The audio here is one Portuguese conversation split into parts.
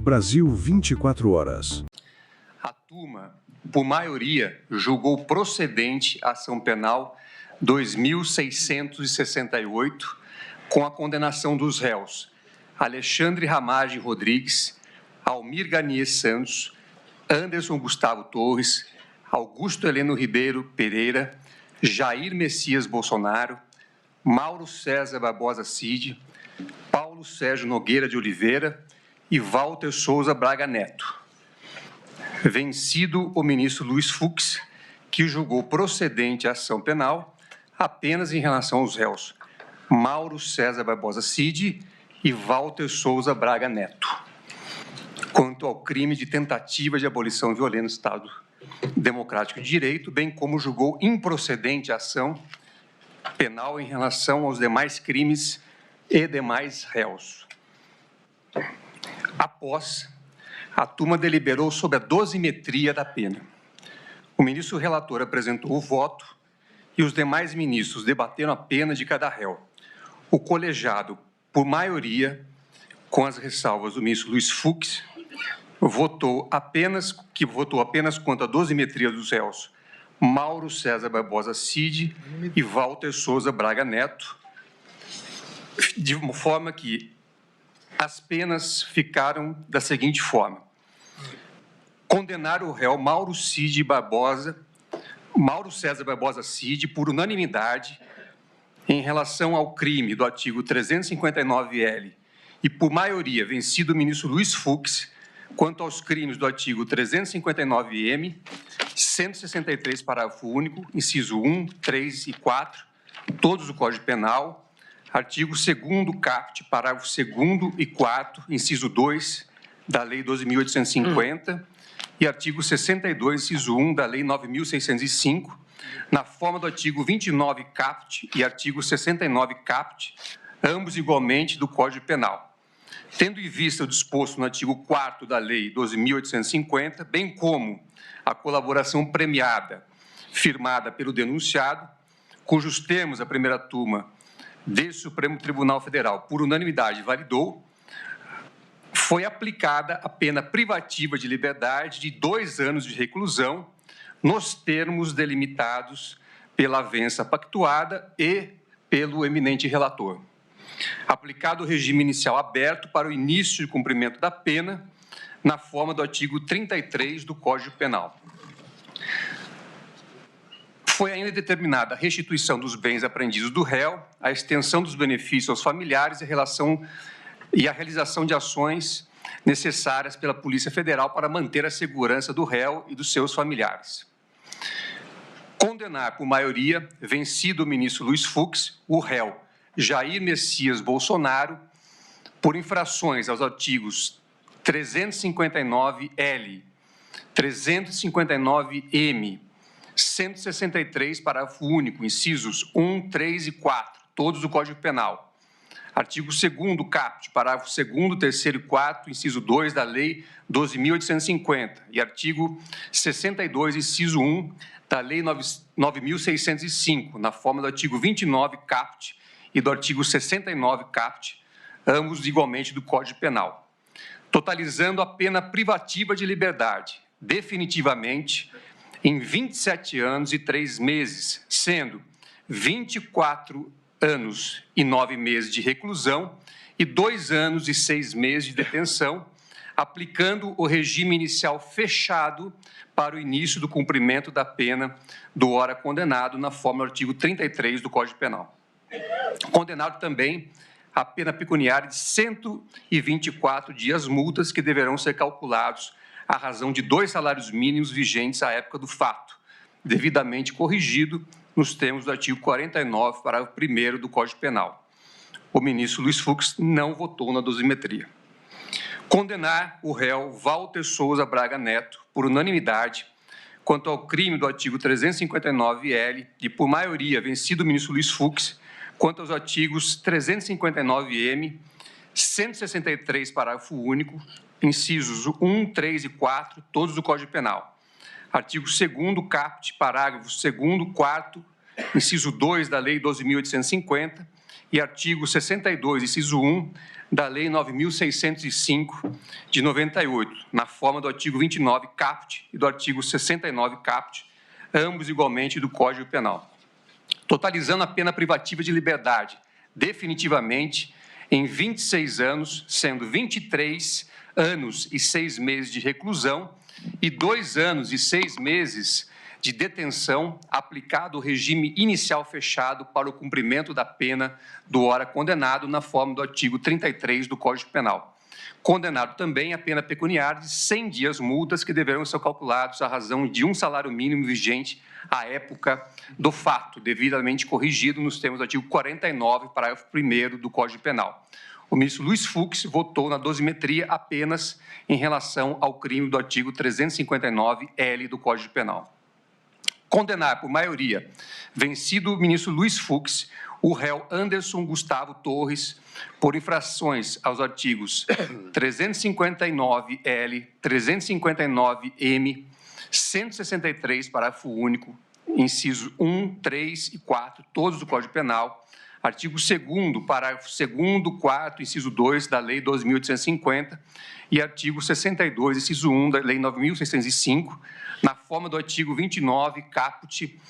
Brasil 24 horas. A turma, por maioria, julgou procedente a ação penal 2668, com a condenação dos réus Alexandre Ramagem Rodrigues, Almir Garnier Santos, Anderson Gustavo Torres, Augusto Heleno Ribeiro Pereira, Jair Messias Bolsonaro, Mauro César Barbosa Cid, Paulo Sérgio Nogueira de Oliveira e Walter Souza Braga Neto. Vencido o ministro Luiz Fux, que julgou procedente a ação penal apenas em relação aos réus Mauro César Barbosa Cid e Walter Souza Braga Neto, quanto ao crime de tentativa de abolição violenta do Estado Democrático de Direito, bem como julgou improcedente a ação penal em relação aos demais crimes e demais réus. Após, a turma deliberou sobre a dosimetria da pena. O ministro relator apresentou o voto e os demais ministros debateram a pena de cada réu. O colegiado, por maioria, com as ressalvas do ministro Luiz Fux, votou apenas quanto à dosimetria dos réus Mauro César Barbosa Cid e Walter Souza Braga Neto, de uma forma que as penas ficaram da seguinte forma: condenar o réu Mauro César Barbosa Cid por unanimidade em relação ao crime do artigo 359-L e por maioria vencido o ministro Luiz Fux quanto aos crimes do artigo 359-M, 163, parágrafo único, inciso 1, 3 e 4, todos do Código Penal, artigo 2º caput, parágrafo 2º e 4, inciso 2 da Lei 12.850 e artigo 62, inciso 1 da Lei 9.605, na forma do artigo 29 caput e artigo 69 caput, ambos igualmente do Código Penal. Tendo em vista o disposto no artigo 4º da Lei 12.850, bem como a colaboração premiada firmada pelo denunciado, cujos termos a primeira turma do Supremo Tribunal Federal, por unanimidade, validou, foi aplicada a pena privativa de liberdade de 2 anos de reclusão, nos termos delimitados pela avença pactuada e pelo eminente relator. Aplicado o regime inicial aberto para o início de cumprimento da pena, na forma do artigo 33 do Código Penal. Foi ainda determinada a restituição dos bens apreendidos do réu, a extensão dos benefícios aos familiares e a realização de ações necessárias pela Polícia Federal para manter a segurança do réu e dos seus familiares. Condenar por maioria, vencido o ministro Luiz Fux, o réu Jair Messias Bolsonaro, por infrações aos artigos 359-L, 359-M, 163, parágrafo único, incisos 1, 3 e 4, todos do Código Penal. Artigo 2º caput, parágrafo 2º, 3º e 4, inciso 2 da Lei 12.850 e artigo 62, inciso 1 da Lei 9.605, na forma do artigo 29 caput e do artigo 69 caput, ambos igualmente do Código Penal, totalizando a pena privativa de liberdade, definitivamente, em 27 anos e 3 meses, sendo 24 anos e 9 meses de reclusão e 2 anos e 6 meses de detenção, aplicando o regime inicial fechado para o início do cumprimento da pena do ora condenado, na forma do artigo 33 do Código Penal. Condenado também a pena pecuniária de 124 dias multas que deverão ser calculados à razão de 2 salários mínimos vigentes à época do fato, devidamente corrigido nos termos do artigo 49, parágrafo 1º do Código Penal. O ministro Luiz Fux não votou na dosimetria. Condenar o réu Walter Souza Braga Neto, por unanimidade, quanto ao crime do artigo 359-L e, por maioria, vencido o ministro Luiz Fux, quanto aos artigos 359-M, 163, parágrafo único, incisos 1, 3 e 4, todos do Código Penal. Artigo 2º caput, parágrafo 2º, 4º, inciso 2 da Lei 12.850 e artigo 62, inciso 1 da Lei 9.605, de 98, na forma do artigo 29 caput e do artigo 69 caput, ambos igualmente do Código Penal, totalizando a pena privativa de liberdade definitivamente em 26 anos, sendo 23 anos e 6 meses de reclusão e 2 anos e 6 meses de detenção, aplicado o regime inicial fechado para o cumprimento da pena do ora condenado na forma do artigo 33 do Código Penal. Condenado também a pena pecuniária de 100 dias multas que deverão ser calculados à razão de um salário mínimo vigente à época do fato, devidamente corrigido nos termos do artigo 49, parágrafo 1º do Código Penal. O ministro Luiz Fux votou na dosimetria apenas em relação ao crime do artigo 359-L do Código Penal. Condenar por maioria, vencido o ministro Luiz Fux, o réu Anderson Gustavo Torres, por infrações aos artigos 359-L, 359-M, 163, parágrafo único, inciso 1, 3 e 4, todos do Código Penal, artigo 2º, parágrafo 2º, 4º, inciso 2 da Lei 2.850 e artigo 62, inciso 1 da Lei 9.605, na forma do artigo 29, caput,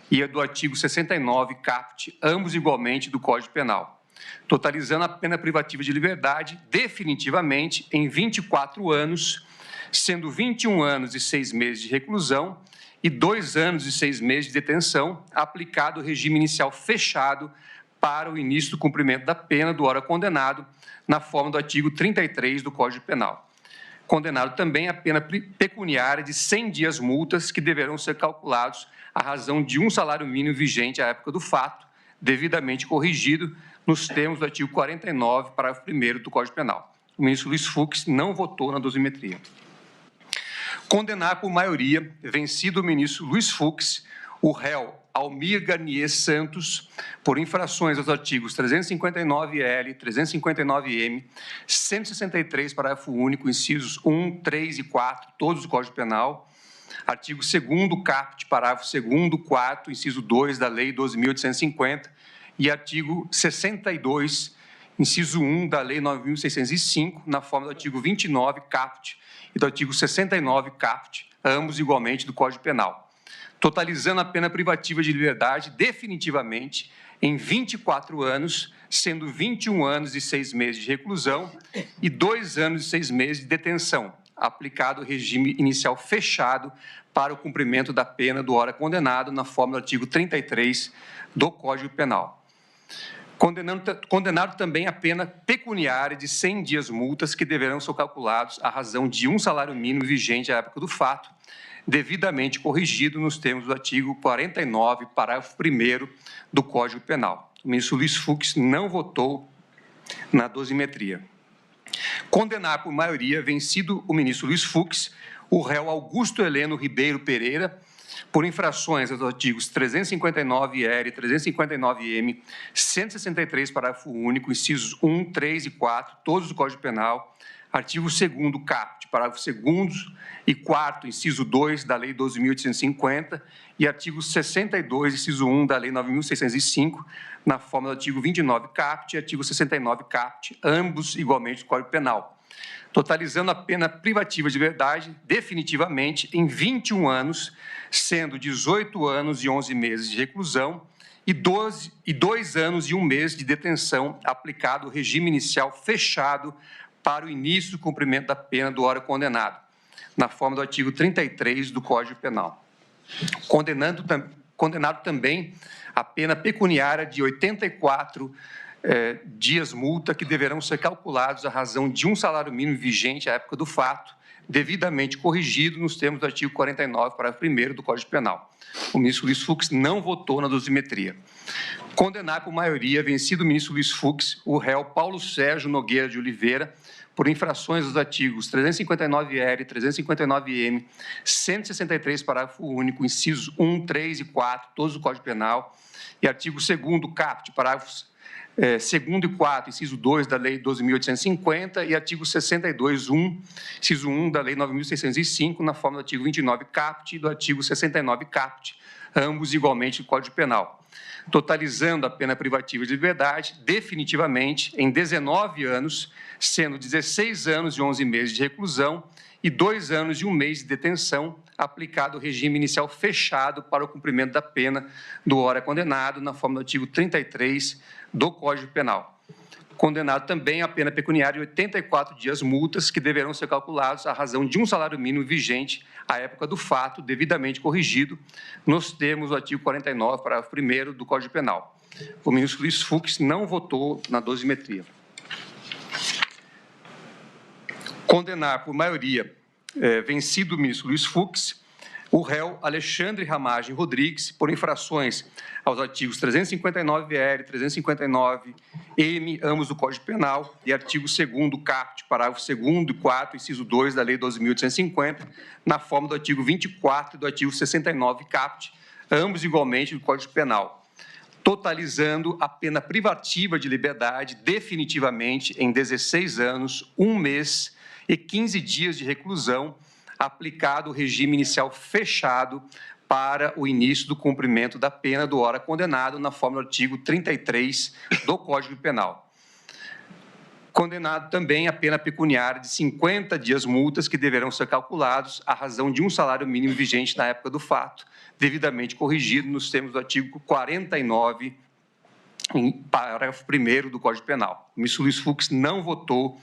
e do artigo 69, caput, ambos igualmente do Código Penal, totalizando a pena privativa de liberdade definitivamente em 24 anos, sendo 21 anos e 6 meses de reclusão e 2 anos e 6 meses de detenção, aplicado o regime inicial fechado para o início do cumprimento da pena do ora condenado, na forma do artigo 33 do Código Penal. Condenado também a pena pecuniária de 100 dias multas que deverão ser calculados à razão de um salário mínimo vigente à época do fato, devidamente corrigido nos termos do artigo 49, parágrafo 1º do Código Penal. O ministro Luiz Fux não votou na dosimetria. Condenar por maioria, vencido o ministro Luiz Fux, o réu Almir Garnier Santos, por infrações aos artigos 359-L, 359-M, 163, parágrafo único, incisos 1, 3 e 4, todos do Código Penal, artigo 2º caput, parágrafo 2º, 4º, inciso 2 da Lei 12.850 e artigo 62, inciso 1 da Lei 9.605, na forma do artigo 29 caput e do artigo 69 caput, ambos igualmente do Código Penal, totalizando a pena privativa de liberdade definitivamente em 24 anos, sendo 21 anos e 6 meses de reclusão e 2 anos e 6 meses de detenção, aplicado o regime inicial fechado para o cumprimento da pena do ora condenado na forma do artigo 33 do Código Penal. Condenado também a pena pecuniária de 100 dias multas que deverão ser calculados à razão de um salário mínimo vigente à época do fato, devidamente corrigido nos termos do artigo 49, parágrafo 1º do Código Penal. O ministro Luiz Fux não votou na dosimetria. Condenar por maioria, vencido o ministro Luiz Fux, o réu Augusto Heleno Ribeiro Pereira, por infrações aos artigos 359-R, 359-M, 163, parágrafo único, incisos 1, 3 e 4, todos do Código Penal, artigo 2º caput, parágrafo 2º e 4º, inciso 2 da Lei 12.850 e artigo 62, inciso 1 da Lei 9.605, na forma do artigo 29 caput e artigo 69 caput, ambos igualmente do Código Penal, totalizando a pena privativa de liberdade definitivamente em 21 anos, sendo 18 anos e 11 meses de reclusão e 2 anos e 1 mês de detenção, aplicado o regime inicial fechado para o início do cumprimento da pena do ora condenado, na forma do artigo 33 do Código Penal. Condenado também a pena pecuniária de 84 dias multa que deverão ser calculados à razão de um salário mínimo vigente à época do fato, devidamente corrigido nos termos do artigo 49, parágrafo 1º do Código Penal. O ministro Luiz Fux não votou na dosimetria. Condenar por maioria, vencido o ministro Luiz Fux, o réu Paulo Sérgio Nogueira de Oliveira, por infrações dos artigos 359-R, 359-M, 163, parágrafo único, incisos 1, 3 e 4, todos do Código Penal, e artigo 2º caput, parágrafos 2º e 4, inciso 2 da Lei 12.850 e artigo 62, 1, inciso 1 da Lei 9.605, na forma do artigo 29 caput e do artigo 69 caput, ambos igualmente do Código Penal, totalizando a pena privativa de liberdade definitivamente em 19 anos, sendo 16 anos e 11 meses de reclusão e 2 anos e 1 mês de detenção, aplicado o regime inicial fechado para o cumprimento da pena do ora condenado, na forma do artigo 33 do Código Penal. Condenado também a pena pecuniária de 84 dias multas, que deverão ser calculados à razão de um salário mínimo vigente à época do fato, devidamente corrigido, nos termos do artigo 49, parágrafo 1º do Código Penal. O ministro Luiz Fux não votou na dosimetria. Condenar por maioria vencido o ministro Luiz Fux, o réu Alexandre Ramagem Rodrigues, por infrações aos artigos 359-L, 359-M, ambos do Código Penal, e artigo 2º, caput, parágrafo 2º e 4º, inciso 2 da Lei 12.850, na forma do artigo 24 e do artigo 69, caput, ambos igualmente do Código Penal, totalizando a pena privativa de liberdade definitivamente em 16 anos, 1 mês e 15 dias de reclusão, aplicado o regime inicial fechado para o início do cumprimento da pena do ora condenado, na forma do artigo 33 do Código Penal. Condenado também a pena pecuniária de 50 dias multas, que deverão ser calculados à razão de um salário mínimo vigente na época do fato, devidamente corrigido nos termos do artigo 49, em parágrafo 1º do Código Penal. O ministro Luiz Fux não votou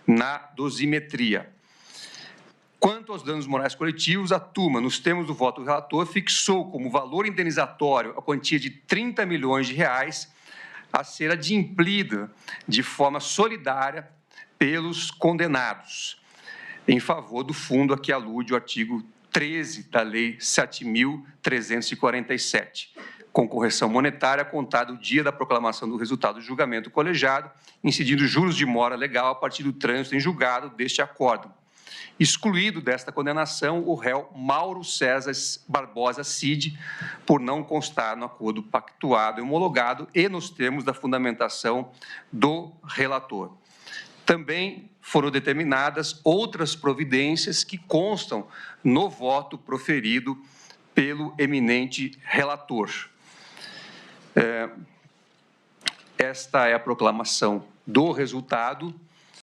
na dosimetria. Quanto aos danos morais coletivos, a turma, nos termos do voto do relator, fixou como valor indenizatório a quantia de 30 milhões de reais a ser adimplida de forma solidária pelos condenados, em favor do fundo a que alude o artigo 13 da Lei 7.347, com correção monetária contada o dia da proclamação do resultado do julgamento colegiado, incidindo juros de mora legal a partir do trânsito em julgado deste acórdão. Excluído desta condenação o réu Mauro César Barbosa Cid, por não constar no acordo pactuado e homologado e nos termos da fundamentação do relator. Também foram determinadas outras providências que constam no voto proferido pelo eminente relator. Esta é a proclamação do resultado